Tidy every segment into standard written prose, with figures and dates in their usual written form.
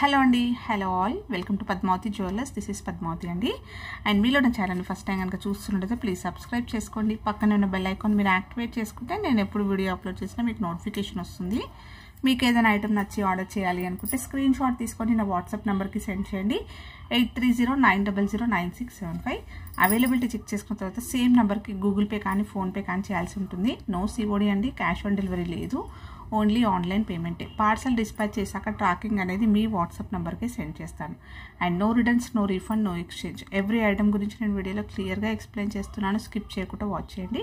Hello అండి, hello all, welcome to Padmavathi jewellers. This is Padmavathi అండి. And మీలో నా ఛానల్ని ఫస్ట్ టైం కనుక చూస్తున్నట్టయితే ప్లీజ్ సబ్స్క్రైబ్ చేసుకోండి. పక్కన ఉన్న బెల్ ఐకాన్ మీరు యాక్టివేట్ చేసుకుంటే నేను ఎప్పుడు వీడియో అప్లోడ్ చేసినా మీకు నోటిఫికేషన్ వస్తుంది. మీకు ఏదైనా ఐటమ్ నచ్చి ఆర్డర్ చేయాలి అనుకుంటే స్క్రీన్ షాట్ తీసుకొని నా వాట్సాప్ నెంబర్కి సెండ్ చేయండి. 8309009675. అవైలబిలిటీ చెక్ చేసుకున్న తర్వాత సేమ్ నెంబర్కి గూగుల్ పే కానీ ఫోన్పే కానీ చేయాల్సి ఉంటుంది. నో సిఓడి అండి, క్యాష్ ఆన్ డెలివరీ లేదు, ఓన్లీ ఆన్లైన్ పేమెంటే. పార్సల్ డిస్పాచ్ చేశాక ట్రాకింగ్ అనేది మీ వాట్సాప్ నెంబర్కి సెండ్ చేస్తాను. And no returns, no refund, no exchange. Every item గురించి నేను వీడియోలో క్లియర్గా ఎక్స్ప్లెయిన్ చేస్తున్నాను. స్కిప్ చేయకుండా వాచ్ చేయండి.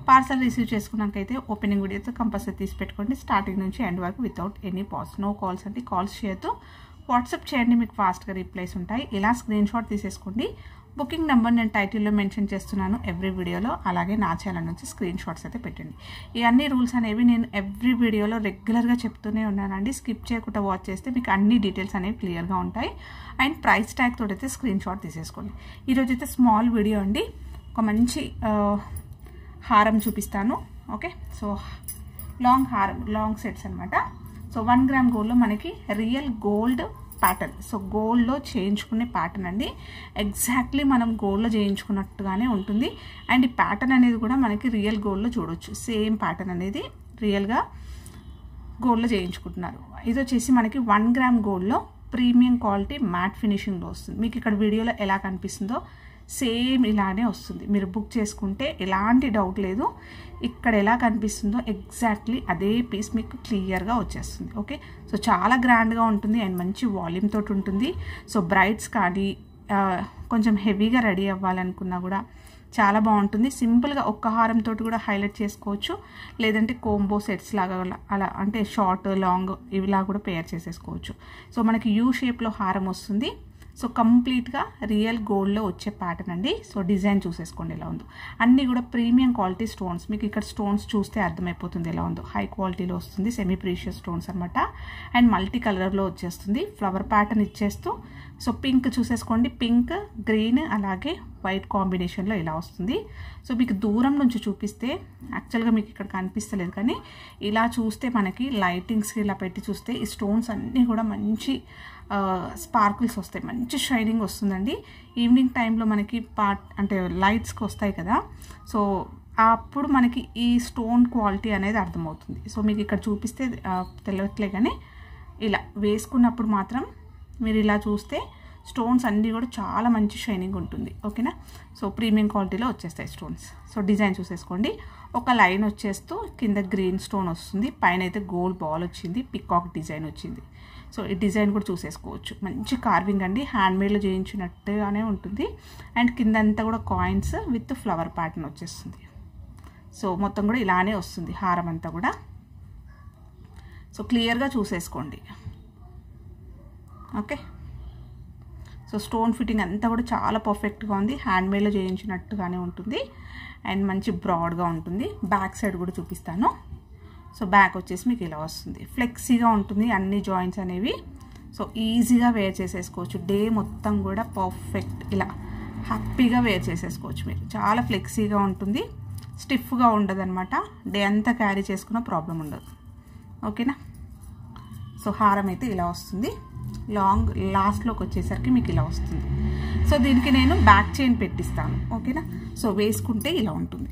పార్సల్ రిసీవ్ చేసుకున్నాకైతే ఓపెనింగ్ వీడియోతో కంపల్సరీ తీసి పెట్టుకోండి, స్టార్టింగ్ నుంచి ఎండ్ వరకు without any pause. No calls అంటే కాల్స్ చేయొద్దు, వాట్సాప్ చేయండి, మీకు ఫాస్ట్గా రిప్లైస్ ఉంటాయి. ఇలా స్క్రీన్ షాట్ తీసేసుకోండి. బుకింగ్ నెంబర్ నేను టైటిల్లో మెన్షన్ చేస్తున్నాను ఎవ్రీ వీడియోలో. అలాగే నా ఛానల్ నుంచి స్క్రీన్ షాట్స్ అయితే పెట్టండి. ఈ అన్ని రూల్స్ అనేవి నేను ఎవ్రీ వీడియోలో రెగ్యులర్గా చెప్తూనే ఉన్నానండి. స్కిప్ చేయకుండా వాచ్ చేస్తే మీకు అన్ని డీటెయిల్స్ అనేవి క్లియర్గా ఉంటాయి. అండ్ ప్రైస్ ట్యాగ్ తోటి అయితే స్క్రీన్ షాట్ తీసేసుకోండి. ఈరోజు అయితే స్మాల్ వీడియో అండి, ఒక మంచి హారం చూపిస్తాను. ఓకే, సో లాంగ్ హారం, లాంగ్ సెట్స్ అనమాట. సో 1 గ్రామ్ గోల్డ్లో మనకి రియల్ గోల్డ్ ప్యాటర్న్. సో గోల్డ్లో చేయించుకునే ప్యాటర్న్ అండి. ఎగ్జాక్ట్లీ మనం గోల్డ్లో చేయించుకున్నట్టుగానే ఉంటుంది. అండ్ ఈ ప్యాటర్న్ అనేది కూడా మనకి రియల్ గోల్డ్లో చూడొచ్చు. సేమ్ ప్యాటర్న్ అనేది రియల్గా గోల్డ్లో చేయించుకుంటున్నారు. ఇది వచ్చేసి మనకి 1 గ్రామ్ గోల్డ్లో ప్రీమియం క్వాలిటీ మ్యాట్ ఫినిషింగ్లో వస్తుంది. మీకు ఇక్కడ వీడియోలో ఎలా కనిపిస్తుందో సేమ్ ఇలానే వస్తుంది. మీరు బుక్ చేసుకుంటే ఎలాంటి డౌట్ లేదు, ఇక్కడ ఎలా కనిపిస్తుందో ఎగ్జాక్ట్లీ అదే పీస్ మీకు క్లియర్గా వచ్చేస్తుంది. ఓకే, సో చాలా గ్రాండ్గా ఉంటుంది అండ్ మంచి వాల్యూమ్ తోటి ఉంటుంది. సో బ్రైడ్స్ కానీ కొంచెం హెవీగా రెడీ అవ్వాలనుకున్నా కూడా చాలా బాగుంటుంది. సింపుల్గా ఒక్క హారంతో కూడా హైలైట్ చేసుకోవచ్చు, లేదంటే కోంబో సెట్స్ లాగా అలా అంటే షార్ట్ లాంగ్ ఇవిలా కూడా పేర్ చేసేసుకోవచ్చు. సో మనకి యూ షేప్లో హారం వస్తుంది. సో కంప్లీట్గా రియల్ గోల్డ్లో వచ్చే ప్యాటర్న్ అండి. సో డిజైన్ చూసేసుకోండి ఎలా ఉందో. అన్నీ కూడా ప్రీమియం క్వాలిటీ స్టోన్స్. మీకు ఇక్కడ స్టోన్స్ చూస్తే అర్థమైపోతుంది ఎలా ఉందో. హై క్వాలిటీలో వస్తుంది, సెమీ ప్రీషియస్ స్టోన్స్ అనమాట. అండ్ మల్టీ కలర్లో వచ్చేస్తుంది. ఫ్లవర్ ప్యాటర్న్ ఇచ్చేస్తూ సో పింక్ చూసేసుకోండి, పింక్, గ్రీన్ అలాగే వైట్ కాంబినేషన్లో ఇలా వస్తుంది. సో మీకు దూరం నుంచి చూపిస్తే యాక్చువల్గా మీకు ఇక్కడ కనిపిస్తలేదు, కానీ ఇలా చూస్తే మనకి లైటింగ్స్కి ఇలా పెట్టి చూస్తే ఈ స్టోన్స్ అన్నీ కూడా మంచి స్పార్కిల్స్ వస్తాయి, మంచి షైనింగ్ వస్తుందండి. ఈవినింగ్ టైంలో మనకి అంటే లైట్స్కి వస్తాయి కదా, సో అప్పుడు మనకి ఈ స్టోన్ క్వాలిటీ అనేది అర్థమవుతుంది. సో మీకు ఇక్కడ చూపిస్తే తెలియట్లే, కానీ ఇలా వేసుకున్నప్పుడు మాత్రం మీరు ఇలా చూస్తే స్టోన్స్ అన్నీ కూడా చాలా మంచి షైనింగ్ ఉంటుంది. ఓకేనా, సో ప్రీమియం క్వాలిటీలో వచ్చేస్తాయి స్టోన్స్. So design చూసేసుకోండి. ఒక లైన్ వచ్చేస్తూ కింద గ్రీన్ స్టోన్ వస్తుంది, పైన అయితే గోల్డ్ బాల్ వచ్చింది, పికాక్ డిజైన్ వచ్చింది. సో ఈ డిజైన్ కూడా చూసేసుకోవచ్చు. మంచి కార్వింగ్ అండి, హ్యాండ్మేడ్లో చేయించినట్టుగానే ఉంటుంది. అండ్ కిందంతా కూడా కాయిన్స్ విత్ ఫ్లవర్ ప్యాటర్న్ వచ్చేస్తుంది. సో మొత్తం కూడా ఇలానే వస్తుంది హారం అంతా కూడా. సో క్లియర్గా చూసేసుకోండి. ఓకే, సో స్టోన్ ఫిట్టింగ్ అంతా కూడా చాలా పర్ఫెక్ట్గా ఉంది, హ్యాండ్మేడ్లో చేయించినట్టుగానే ఉంటుంది. అండ్ మంచి బ్రాడ్గా ఉంటుంది. బ్యాక్ సైడ్ కూడా చూపిస్తాను. సో బ్యాక్ వచ్చేసి మీకు ఇలా వస్తుంది, ఫ్లెక్సీగా ఉంటుంది అన్ని జాయింట్స్ అనేవి. సో ఈజీగా వేర్ చేసేసుకోవచ్చు. డే మొత్తం కూడా పర్ఫెక్ట్ ఇలా హ్యాపీగా వేర్ చేసేసుకోవచ్చు. మీరు చాలా ఫ్లెక్సీగా ఉంటుంది, స్టిఫ్గా ఉండదు అనమాట. డే అంతా క్యారీ చేసుకున్న ప్రాబ్లం ఉండదు. ఓకేనా, సో హారం అయితే ఇలా వస్తుంది. లాంగ్ లాస్ట్లోకి వచ్చేసరికి మీకు ఇలా వస్తుంది. సో దీనికి నేను బ్యాక్ చైన్ పెట్టిస్తాను. ఓకేనా, సో వేసుకుంటే ఇలా ఉంటుంది,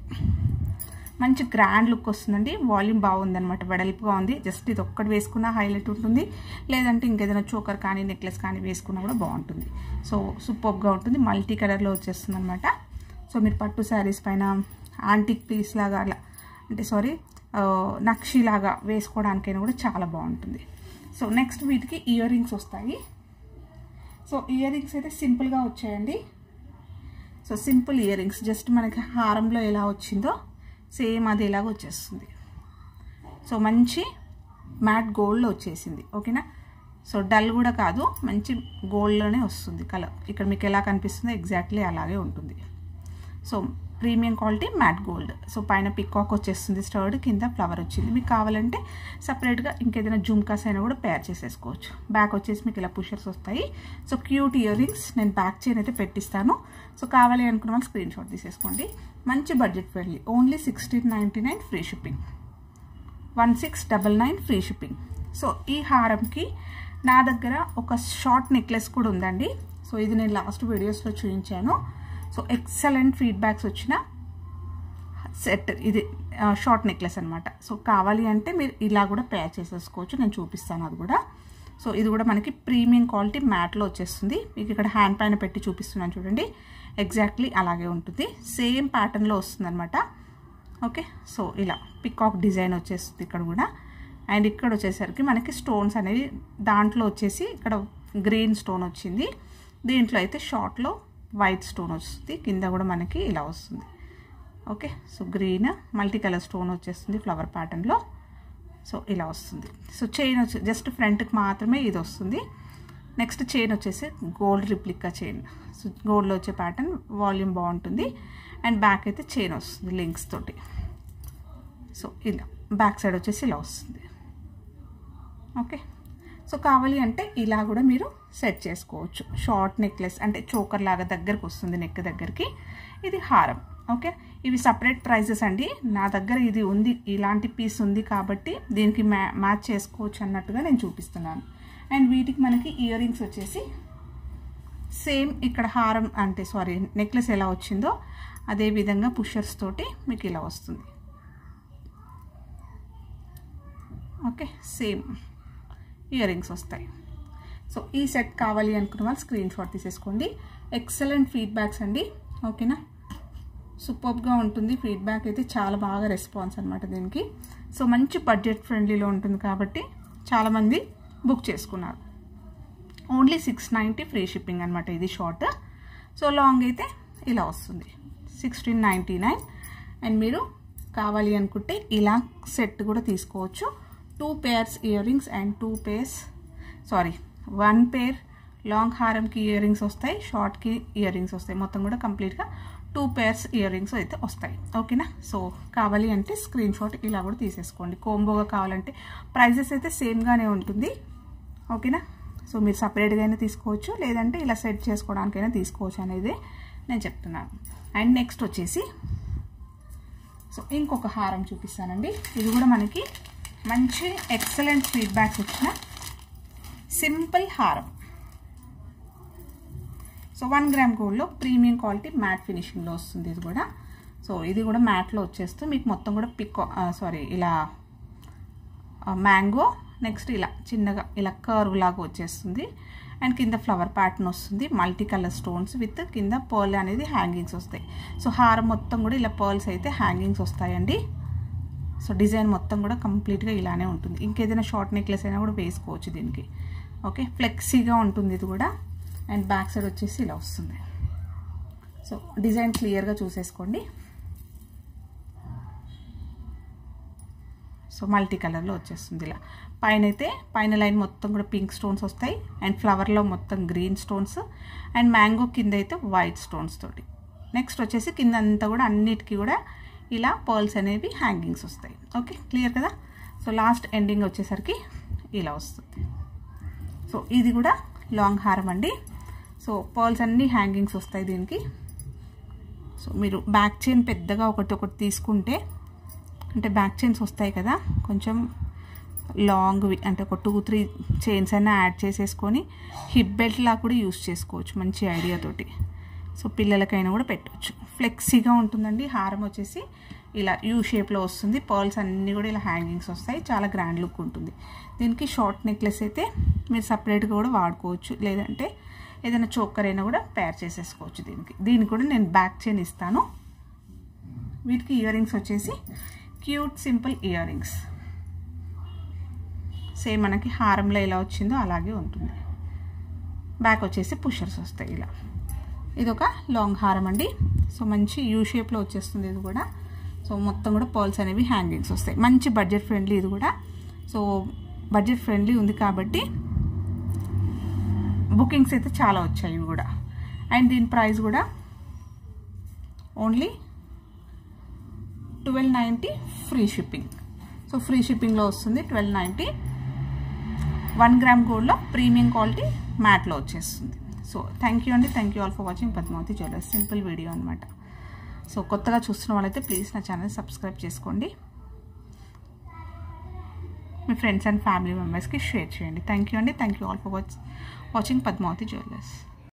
మంచి గ్రాండ్ లుక్ వస్తుందండి. వాల్యూమ్ బాగుందనమాట, వెడల్పుగా ఉంది. జస్ట్ ఇది ఒక్కటి వేసుకున్నా హైలైట్ ఉంటుంది, లేదంటే ఇంకేదైనా చోకర్ కానీ నెక్లెస్ కానీ వేసుకున్నా కూడా బాగుంటుంది. సో సూపర్గా ఉంటుంది, మల్టీ కలర్లో వచ్చేస్తుంది అనమాట. సో మీరు పట్టు శారీస్ పైన యాంటిక్ పీస్ లాగా అలా అంటే నక్షిలాగా వేసుకోవడానికైనా కూడా చాలా బాగుంటుంది. సో నెక్స్ట్ వీటికి ఇయర్ రింగ్స్ వస్తాయి. సో ఇయర్ రింగ్స్ అయితే సింపుల్గా వచ్చాయండి. So simple ear rings, just మనకి హారంలో ఎలా వచ్చిందో సేమ్ అది ఎలాగో వచ్చేస్తుంది. సో మంచి మ్యాట్ గోల్డ్లో వచ్చేసింది. ఓకేనా, సో డల్ కూడా కాదు, మంచి గోల్డ్లోనే వస్తుంది కలర్. ఇక్కడ మీకు ఎలా కనిపిస్తుందో ఎగ్జాక్ట్లీ అలాగే ఉంటుంది. So premium quality matte gold. So పైన పికాక్ వచ్చేస్తుంది, స్టర్డ్, కింద ఫ్లవర్ వచ్చింది. మీకు కావాలంటే సపరేట్గా ఇంకేదైనా జుమ్కాస్ అయినా కూడా పేర్ చేసేసుకోవచ్చు. బ్యాక్ వచ్చేసి మీకు ఇలా పుషర్స్ వస్తాయి. సో క్యూట్ ఇయర్ రింగ్స్, నేను బ్యాక్ చైన్ అయితే పెట్టిస్తాను. సో కావాలి అనుకున్న వాళ్ళు స్క్రీన్ షాట్ తీసేసుకోండి. మంచి budget friendly, only 1699 free shipping, 1699 free shipping. So ఈ హారంకి నా దగ్గర ఒక షార్ట్ నెక్లెస్ కూడా ఉందండి. సో ఇది నేను లాస్ట్ వీడియోస్లో చూపించాను. సో ఎక్సలెంట్ ఫీడ్బ్యాక్స్ వచ్చిన సెట్ ఇది షార్ట్ నెక్లెస్ అనమాట. సో కావాలి అంటే మీరు ఇలా కూడా పేర్ చేసేసుకోవచ్చు, నేను చూపిస్తాను అది కూడా. సో ఇది కూడా మనకి ప్రీమియం క్వాలిటీ మ్యాట్లో వచ్చేస్తుంది. మీకు ఇక్కడ హ్యాండ్ పైన పెట్టి చూపిస్తున్నాను చూడండి, ఎగ్జాక్ట్లీ అలాగే ఉంటుంది, సేమ్ ప్యాటర్న్లో వస్తుంది అనమాట. ఓకే, సో ఇలా పికాక్ డిజైన్ వచ్చేస్తుంది ఇక్కడ కూడా. అండ్ ఇక్కడ వచ్చేసరికి మనకి స్టోన్స్ అనేవి దాంట్లో వచ్చేసి ఇక్కడ గ్రీన్ స్టోన్ వచ్చింది, దీంట్లో అయితే షార్ట్లో వైట్ స్టోన్ వస్తుంది, కింద కూడా మనకి ఇలా వస్తుంది. Okay, so green multi colour stone వచ్చేస్తుంది ఫ్లవర్ ప్యాటర్న్లో. సో ఇలా వస్తుంది. సో చైన్ వచ్చి జస్ట్ ఫ్రంట్కి మాత్రమే ఇది వస్తుంది. నెక్స్ట్ చైన్ వచ్చేసి గోల్డ్ రిప్లికా చైన్. సో గోల్డ్లో వచ్చే ప్యాటర్న్, వాల్యూమ్ బాగుంటుంది. అండ్ బ్యాక్ అయితే చైన్ వస్తుంది లింక్స్ తోటి. సో ఇలా బ్యాక్ సైడ్ వచ్చేసి ఇలా వస్తుంది. ఓకే, సో కావాలి అంటే ఇలా కూడా మీరు సెట్ చేసుకోవచ్చు. షార్ట్ నెక్లెస్ అంటే చోకర్ లాగా దగ్గరకు వస్తుంది నెక్ దగ్గరికి, ఇది హారం. ఓకే, ఇవి సపరేట్ ప్రైజెస్ అండి. నా దగ్గర ఇది ఉంది, ఇలాంటి పీస్ ఉంది కాబట్టి దీనికి మ్యాచ్ చేసుకోవచ్చు అన్నట్టుగా నేను చూపిస్తున్నాను. అండ్ వీటికి మనకి ఇయర్ రింగ్స్ వచ్చేసి సేమ్ ఇక్కడ హారం అంటే సారీ నెక్లెస్ ఎలా వచ్చిందో అదే విధంగా పుషర్స్ తోటి మీకు ఇలా వస్తుంది. ఓకే, సేమ్ ఇయర్ రింగ్స్ వస్తాయి. సో ఈ సెట్ కావాలి అనుకున్న వాళ్ళు స్క్రీన్ షాట్ తీసేసుకోండి. ఎక్సలెంట్ ఫీడ్బ్యాక్స్ అండి. ఓకేనా, సూపర్గా ఉంటుంది ఫీడ్బ్యాక్ అయితే, చాలా బాగా రెస్పాన్స్ అనమాట దీనికి. సో మంచి బడ్జెట్ ఫ్రెండ్లీలో ఉంటుంది కాబట్టి చాలామంది బుక్ చేసుకున్నారు. ఓన్లీ 690 ఫ్రీ షిప్పింగ్ అనమాట ఇది షార్ట్. సో లాంగ్ అయితే ఇలా వస్తుంది 1699. అండ్ మీరు కావాలి అనుకుంటే ఇలా సెట్ కూడా తీసుకోవచ్చు. 2 pairs ear rings and 2 pairs 1 pair long హారంకి ఇయర్ రింగ్స్ వస్తాయి, షార్ట్కి ఇయర్ రింగ్స్ వస్తాయి. మొత్తం కూడా కంప్లీట్గా 2 pairs ఇయర్ రింగ్స్ అయితే వస్తాయి. ఓకేనా, సో కావాలి అంటే స్క్రీన్ షాట్ ఇలా కూడా తీసేసుకోండి. కోంబోగా కావాలంటే ప్రైజెస్ అయితే సేమ్గానే ఉంటుంది. ఓకేనా, సో మీరు సపరేట్గా అయినా తీసుకోవచ్చు, లేదంటే ఇలా సెట్ చేసుకోవడానికైనా తీసుకోవచ్చు అనేది నేను చెప్తున్నాను. అండ్ నెక్స్ట్ వచ్చేసి సో ఇంకొక హారం చూపిస్తానండి. ఇది కూడా మనకి మంచి ఎక్సలెంట్ ఫీడ్బ్యాక్స్ వచ్చిన సింపుల్ హారం. సో 1 గ్రామ్ గోల్డ్లో ప్రీమియం క్వాలిటీ మ్యాట్ ఫినిషింగ్లో వస్తుంది ఇది కూడా. సో ఇది కూడా మ్యాట్లో వచ్చేస్తూ మీకు మొత్తం కూడా ఇలా మ్యాంగో, నెక్స్ట్ ఇలా చిన్నగా ఇలా కర్వ్ లాగా వచ్చేస్తుంది. అండ్ కింద ఫ్లవర్ ప్యాటర్న్ వస్తుంది, మల్టీ కలర్ స్టోన్స్ విత్ కింద పర్ల్ అనేది హ్యాంగింగ్స్ వస్తాయి. సో హారం మొత్తం కూడా ఇలా పర్ల్స్ అయితే హ్యాంగింగ్స్ వస్తాయండి. సో డిజైన్ మొత్తం కూడా కంప్లీట్గా ఇలానే ఉంటుంది. ఇంకేదైనా షార్ట్ నెక్లెస్ అయినా కూడా వేసుకోవచ్చు దీనికి. ఓకే, ఫ్లెక్సీగా ఉంటుంది ఇది కూడా. అండ్ బ్యాక్ సైడ్ వచ్చేసి ఇలా వస్తుంది. సో డిజైన్ క్లియర్గా చూసేసుకోండి. సో మల్టీ కలర్లో వచ్చేస్తుంది ఇలా. పైన అయితే పైన లైన్ మొత్తం కూడా పింక్ స్టోన్స్ వస్తాయి, అండ్ ఫ్లవర్లో మొత్తం గ్రీన్ స్టోన్స్, అండ్ మ్యాంగో కింద అయితే వైట్ స్టోన్స్ తోటి. నెక్స్ట్ వచ్చేసి కింద అంతా కూడా అన్నిటికీ కూడా ఇలా పర్ల్స్ అనేవి హ్యాంగింగ్స్ వస్తాయి. ఓకే, క్లియర్ కదా. సో లాస్ట్ ఎండింగ్ వచ్చేసరికి ఇలా వస్తుంది. సో ఇది కూడా లాంగ్ హారం అండి. సో పర్ల్స్ అన్నీ హ్యాంగింగ్స్ వస్తాయి దీనికి. సో మీరు బ్యాక్ చైన్ పెద్దగా ఒకటి తీసుకుంటే, అంటే బ్యాక్ చైన్స్ వస్తాయి కదా కొంచెం లాంగ్వి, అంటే ఒక 2-3 చైన్స్ అయినా యాడ్ చేసేసుకొని హిప్ బెల్ట్లా కూడా యూస్ చేసుకోవచ్చు మంచి ఐడియాతోటి. సో పిల్లలకైనా కూడా పెట్టవచ్చు, ఫ్లెక్సీగా ఉంటుందండి. హారం వచ్చేసి ఇలా యూ షేప్లో వస్తుంది, పర్ల్స్ అన్నీ కూడా ఇలా హ్యాంగింగ్స్ వస్తాయి, చాలా గ్రాండ్ లుక్ ఉంటుంది. దీనికి షార్ట్ నెక్లెస్ అయితే మీరు సపరేట్గా కూడా వాడుకోవచ్చు, లేదంటే ఏదైనా చోకర్ అయినా కూడా పేర్ చేసేసుకోవచ్చు. దీనికి కూడా నేను బ్యాక్ చైన్ ఇస్తాను. వీటికి ఇయర్ రింగ్స్ వచ్చేసి cute simple ear rings, same మనకి హారంలో ఎలా వచ్చిందో అలాగే ఉంటుంది. బ్యాక్ వచ్చేసి పుషర్స్ వస్తాయి ఇలా. ఇది ఒక లాంగ్ హారం అండి. సో మంచి యూ షేప్లో వచ్చేస్తుంది ఇది కూడా. సో మొత్తం కూడా పర్ల్స్ అనేవి హ్యాంగింగ్స్ వస్తాయి, మంచి బడ్జెట్ ఫ్రెండ్లీ ఇది కూడా. సో బడ్జెట్ ఫ్రెండ్లీ ఉంది కాబట్టి బుకింగ్స్ అయితే చాలా వచ్చాయి ఇవి కూడా. అండ్ దీని ప్రైస్ కూడా only 1290 free shipping. So free షిప్పింగ్లో వస్తుంది 1290. 1 గ్రామ్ గోల్డ్లో ప్రీమియం క్వాలిటీ మ్యాట్లో వచ్చేస్తుంది. సో థ్యాంక్ యూ అండి, thank you all for watching Padmavathi jewellers. Simple video అనమాట. సో కొత్తగా చూస్తున్న వాళ్ళైతే ప్లీజ్ నా ఛానల్ సబ్స్క్రైబ్ చేసుకోండి. మీ ఫ్రెండ్స్ అండ్ ఫ్యామిలీ మెంబర్స్కి షేర్ చేయండి. థ్యాంక్ యూ అండి. Thank you all for watching Padmavathi jewellers.